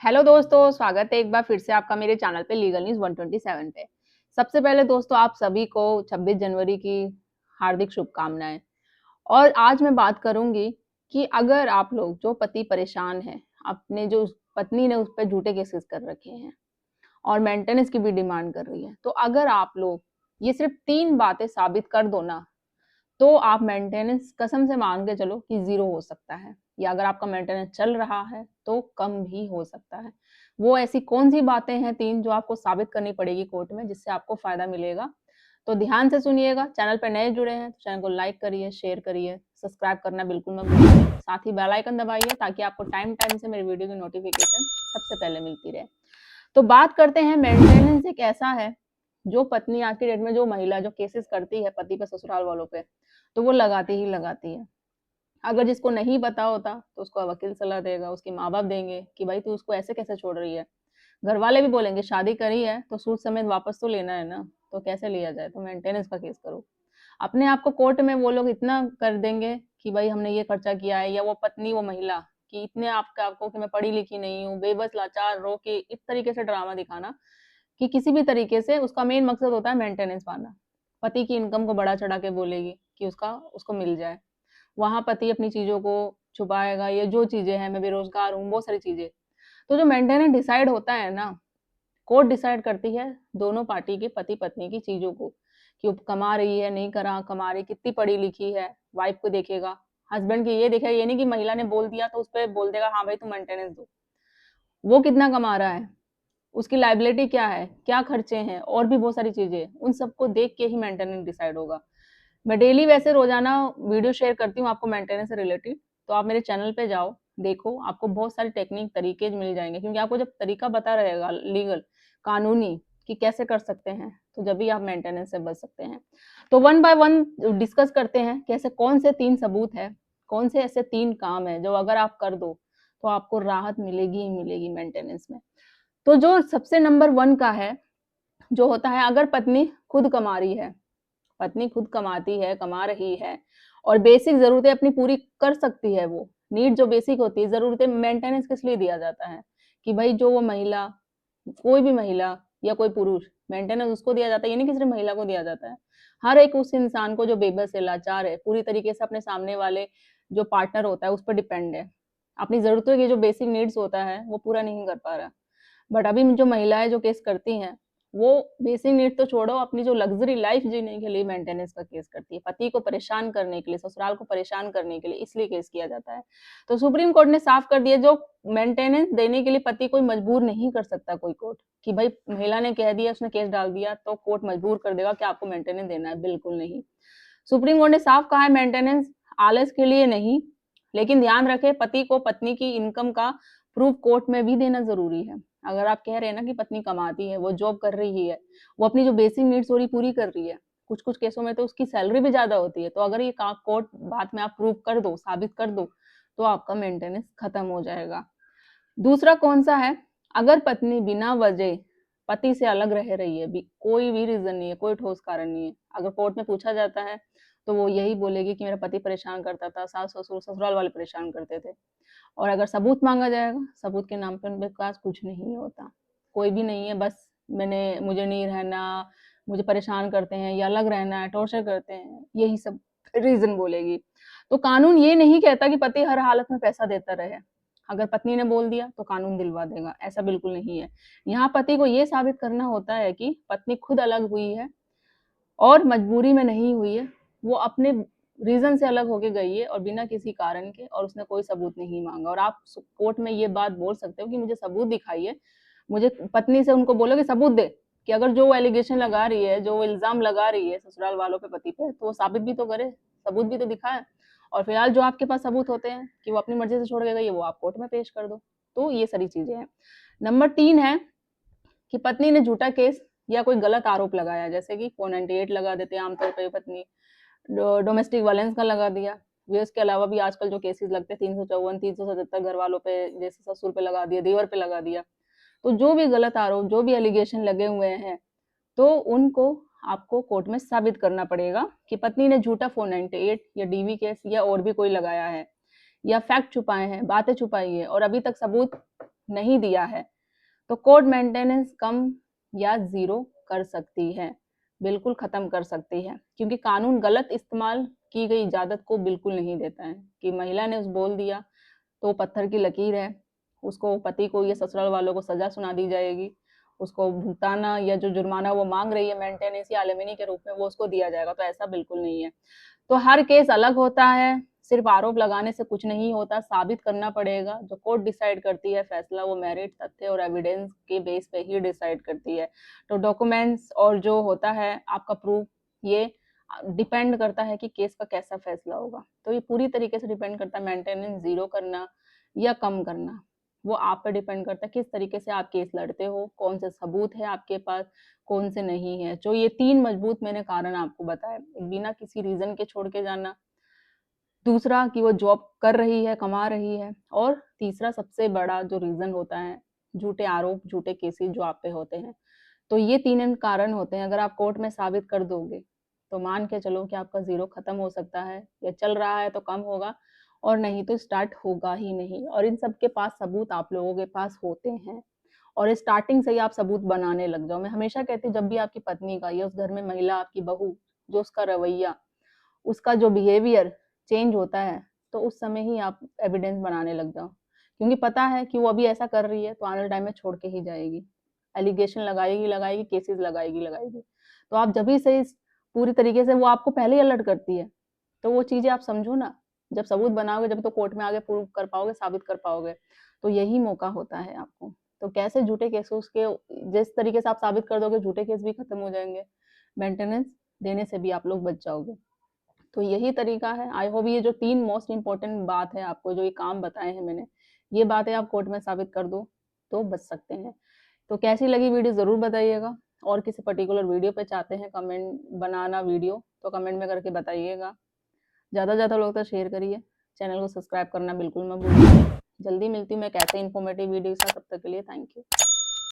Hello दोस्तों, स्वागत है एक बार फिर से आपका मेरे चैनल पे लीगल न्यूज़ 127 पे। सबसे पहले दोस्तों आप सभी को 26 जनवरी की हार्दिक शुभकामनाएँ। और आज मैं बात करूँगी कि अगर आप लोग जो पति परेशान हैं, अपने जो पत्नी ने उस पे झूठे केसेस कर रखे हैं और मेंटेनेंस की भी डिमांड कर रही है, तो अगर आप लोग ये सिर्फ़ 3 बातें साबित कर दो ना, तो आप मेंटेनेंस कसम से मान के चलो कि ज़ीरो हो सकता है, या अगर आपका मेंटेनेंस चल रहा है तो कम भी हो सकता है। वो ऐसी कौन-सी बातें हैं 3 जो आपको साबित करनी पड़ेगी कोर्ट में जिससे आपको फ़ायदा मिलेगा? तो ध्यान से सुनिएगा। चैनल पे नए जुड़े हैं तो चैनल को लाइक करिए, शेयर करिए, सब्सक्राइब करना बिल्कुल मत भूलिए। साथ ही बेल आइकन दबाइए ताकि आपको टाइम-टाइम से मेरे वीडियो की नोटिफ़िकेशन सबसे पहले मिलती रहे। तो बात करते हैं मेंटेनेंस एक ऐसा है, जो पत्नी आज की डेट में जो महिला जो केसेस करती है पति पे ससुराल वालों पे, तो वो लगाती ही लगाती है। अगर जिसको नहीं पता होता तो उसको वकील सलाह देगा, उसके माँ-बाप देंगे कि भाई तू उसको ऐसे कैसे छोड़ रही है? घरवाले भी बोलेंगे शादी करी है तो सूद समेत वापस तो लेना है ना, तो कैसे लिया जाए? तो मेंटेनेंस का केस करो। अपने आप को कोर्ट में वो लोग इतना कर देंगे कि भाई हमने ये खर्चा किया है, या वो पत्नी वो महिला कि इतने आपको कि मैं पढ़ी लिखी नहीं हूँ, बेबस लाचार रो के इस तरीके से ड्रामा दिखाना कि किसी भी तरीके से उसका मेन मकसद होता है मेंटेनेंस पाना। पति की इनकम को बढ़ा-चढ़ा के बोलेगी कि उसको मिल जाए। वहाँ पति अपनी चीज़ों को छुपाएगा, ये जो चीज़ें हैं, मैं बेरोज़गार हूँ, बहुत सारी चीज़ें। तो जो मेंटेनेंस डिसाइड होता है ना, कोर्ट डिसाइड करती है दोनों पार्टी के पति-पत्नी की चीज़ों को, कि वो कमा रही है, नहीं करा कमा रही, कितनी पढ़ी-लिखी है, वाइफ को देखेगा। हस्बैंड की ये देखेगा, ये नहीं कि महिला ने बोल दिया तो उसपे बोल देगा, हाँ भाई तुम मेंटेनेंस दो। वो कितना कमा रहा है? उसकी लायबिलिटी क्या है, क्या खर्चे हैं और भी बहुत सारी चीज़ें, उन सबको देख के ही मेंटेनेंस डिसाइड होगा। मैं डेली वैसे रोज़ाना वीडियो शेयर करती हूँ आपको मेंटेनेंस से रिलेटेड, तो आप मेरे चैनल पे जाओ, देखो, आपको बहुत सारे टेक्निक तरीके मिल जाएँगे क्योंकि आपको जब तरीका पता रहेगा लीगल, कानूनी कि कैसे कर सकते हैं, तो जब भी आप मेंटेनेंस से बच सकते हैं। तो वन बाय वन डिस्कस करते हैं कि ऐसे कौन से 3 सबूत हैं, कौन से ऐसे 3 काम हैं जो अगर आप कर दो, तो आपको राहत मिलेगी ही मिलेगी मेंटेनेंस में। तो जो सबसे नंबर 1 का है, जो होता है अगर पत्नी खुद कमा रही है, पत्नी खुद कमाती है, कमा रही है और बेसिक ज़रूरतें अपनी पूरी कर सकती है वो, नीड जो बेसिक होती है, ज़रूरतें मेंटेनेंस किस लिए दिया जाता है, कि भई जो वो महिला, कोई भी महिला या कोई पुरुष, मेंटेनेंस उसको दिया जाता है, ये नहीं कि सिर्फ़ महिला को दिया जाता है। हर एक उस इंसान को जो बेबस है, लाचार है, पूरी तरीके से अपने सामने वाले जो पार्टनर होता है, उस पर डिपेंड है। अपनी ज़रूरतों की जो बेसिक नीड्स होता है, वो पूरा नहीं कर पा रहा। बट अभी जो महिलाएँ जो केस करती हैं, वो बेसिक नीड तो छोड़ो, अपनी जो लग्ज़री लाइफ़ जीने के लिए मेंटेनेंस का केस करती है। पति को परेशान करने के लिए, ससुराल को परेशान करने के लिए, इसलिए केस किया जाता है। तो सुप्रीम कोर्ट ने साफ कर दिया, जो मेंटेनेंस देने के लिए पति कोई मजबूर नहीं कर सकता कोई कोर्ट, कि भई महिला ने कह दिया, उसने केस डाल दिया, तो कोर्ट मजबूर कर देगा कि आपको मेंटेनेंस देना है, बिल्कुल नहीं। सुप्रीम कोर्ट ने साफ कहा है मेंटेनेंस आलस के लिए नहीं, लेकिन ध्यान रखें पति को पत्नी की इनकम का प्रूफ कोर्ट में भी देना ज़रूरी है। अगर आप कह रहे हैं ना कि पत्नी कमाती है, वो जॉब कर रही है, वो अपनी जो बेसिक नीड्स हो रही पूरी कर रही है, कुछ-कुछ केसों में तो उसकी सैलरी भी ज़्यादा होती है, तो अगर ये का कोर्ट बात में आप प्रूफ कर दो, साबित कर दो, तो आपका मेंटेनेंस खत्म हो जाएगा। दूसरा कौन-सा है, अगर पत्नी बिना वजह पति से अलग रह रही है, कोई भी रीज़न नहीं है, कोई ठोस कारण नहीं है। अगर कोर्ट में पूछा जाता है, तो वो यही बोलेगी कि मेरा पति परेशान करता था, सास-ससुर, ससुराल वाले परेशान करते थे। और अगर सबूत माँगा जाएगा, सबूत के नाम पे उनके पास कुछ नहीं होता। कोई भी नहीं है, बस मुझे नहीं रहना, मुझे परेशान करते हैं या अलग रहना है, टॉर्चर करते हैं, यही सब रीज़न बोलेगी। तो कानून ये नहीं कहता कि पति हर हालत में पैसा देता रहे। अगर पत्नी ने बोल दिया तो कानून दिलवा देगा, ऐसा बिल्कुल नहीं है। यहाँ पति को ये साबित करना होता है कि पत्नी खुद अलग हुई है और मजबूरी में नहीं हुई है। वो अपने रीज़न से अलग होके गई है और बिना किसी कारण के, और उसने कोई सबूत नहीं माँगा, और आप कोर्ट में ये बात बोल सकते हो कि मुझे सबूत दिखाइए। मुझे पत्नी से उनको बोलो कि सबूत दे, कि अगर जो वो एलिगेशन लगा रही है, जो वो इल्ज़ाम लगा रही है ससुराल वालों पे पति पे, तो वो साबित भी तो करे, सबूत भी तो दिखाए। और फिलहाल जो आपके पास सबूत होते हैं कि वो अपनी मर्ज़ी से छोड़ के गई है, वो आप कोर्ट में पेश कर दो। तो ये सारी चीज़ें हैं। नंबर 3 है कि पत्नी ने झूठा केस या कोई गलत आरोप लगाया, जैसे कि 498 लगा देते हैं आमतौर पे पत्नी, डोमेस्टिक वायलेंस का लगा दिया। ये इसके अलावा भी आजकल जो केसेस लगते हैं 354, 377 घरवालों पे, जैसे ससुर पे लगा दिया, देवर पे लगा दिया। तो जो भी गलत आरोप, जो भी एलिगेशन लगे हुए हैं, तो उनको आपको कोर्ट में साबित करना पड़ेगा कि पत्नी ने झूठा 498 या डीवी केस या और भी कोई लगाया है, या फैक्ट छुपाए हैं, बातें छुपाई है और अभी तक सबूत नहीं दिया है, तो कोर्ट मेंटेनेंस कम या ज़ीरो कर सकती है, बिल्कुल ख़त्म कर सकती है, क्योंकि कानून गलत इस्तेमाल की गई इजाज़त को बिल्कुल नहीं देता है कि महिला ने उस बोल दिया तो पत्थर की लकीर है, उसको पति को या ससुराल वालों को सज़ा सुना दी जाएगी, उसको भुगताना या जो जुर्माना वो माँग रही है मेंटेनेंस या एलिमनी के रूप में वो उसको दिया जाएगा, तो ऐसा बिल्कुल नहीं है। तो हर केस अलग होता है, सिर्फ आरोप लगाने से कुछ नहीं होता, साबित करना पड़ेगा। जो कोर्ट डिसाइड करती है फैसला वो मेरिट, तथ्य और एविडेंस के बेस पे ही डिसाइड करती है। तो डॉक्यूमेंट्स और जो होता है आपका प्रूफ, ये डिपेंड करता है कि केस का कैसा फैसला होगा। तो ये पूरी तरीके से डिपेंड करता है मेंटेनेंस ज़ीरो करना या कम करना, वो आप पे डिपेंड करता है किस तरीके से आप केस लड़ते हो, कौन से सबूत है आपके पास, कौन से नहीं है। जो ये 3 मजबूत मैंने कारण आपको बताए, बिना किसी रीज़न के छोड़ के जाना, दूसरा कि वो जॉब कर रही है, कमा रही है, और तीसरा सबसे बड़ा जो रीज़न होता है, झूठे आरोप, झूठे केसेस जो आप पे होते हैं। तो ये 3 कारण होते हैं, अगर आप कोर्ट में साबित कर दोगे, तो मान के चलो कि आपका ज़ीरो खत्म हो सकता है, या चल रहा है तो कम होगा और नहीं तो स्टार्ट होगा ही नहीं। और इन सब के पास सबूत आप लोगों के पास होते हैं और स्टार्टिंग से ही आप सबूत बनाने लग जाओ। मैं हमेशा कहती हूँ जब भी आपकी पत्नी का या उस घर में महिला, आपकी बहू, जो उसका रवैया, उसका जो बिहेवियर चेंज होता है, तो उस समय ही आप एविडेंस बनाने लग जाओ, क्योंकि पता है कि वो अभी ऐसा कर रही है तो आने वाले टाइम में छोड़ के ही जाएगी, एलिगेशन लगाएगी लगाएगी, केसेस लगाएगी लगाएगी। तो आप जब भी से पूरी तरीके से वो आपको पहले ही अलर्ट करती है, तो वो चीजें आप समझो ना, जब सबूत बनाओगे जब तो कोर्ट में आगे प्रूव कर पाओगे, साबित कर पाओगे, तो यही मौका होता है आपको। तो कैसे झूठे केसेस के, जिस तरीके से आप साबित कर दोगे झूठे केस भी खत्म हो जाएंगे, मेंटेनेंस देने से भी आप लोग बच जाओगे। तो यही तरीका है। आई होप ये जो 3 मोस्ट इम्पोर्टेंट बात है आपको, जो ये काम बताए हैं मैंने, ये बातें आप कोर्ट में साबित कर दो तो बच सकते हैं। तो कैसी लगी वीडियो ज़रूर बताइएगा, और किसी पर्टिकुलर वीडियो पे चाहते हैं कमेंट बनाना वीडियो तो कमेंट में करके बताइएगा। ज़्यादा से ज़्यादा लोग तक शेयर करिए, चैनल को सब्सक्राइब करना बिल्कुल मत भूलिए। जल्दी मिलती हूँ मैं एक ऐसे इन्फॉर्मेटिव वीडियो के साथ, तब तक के लिए थैंक यू।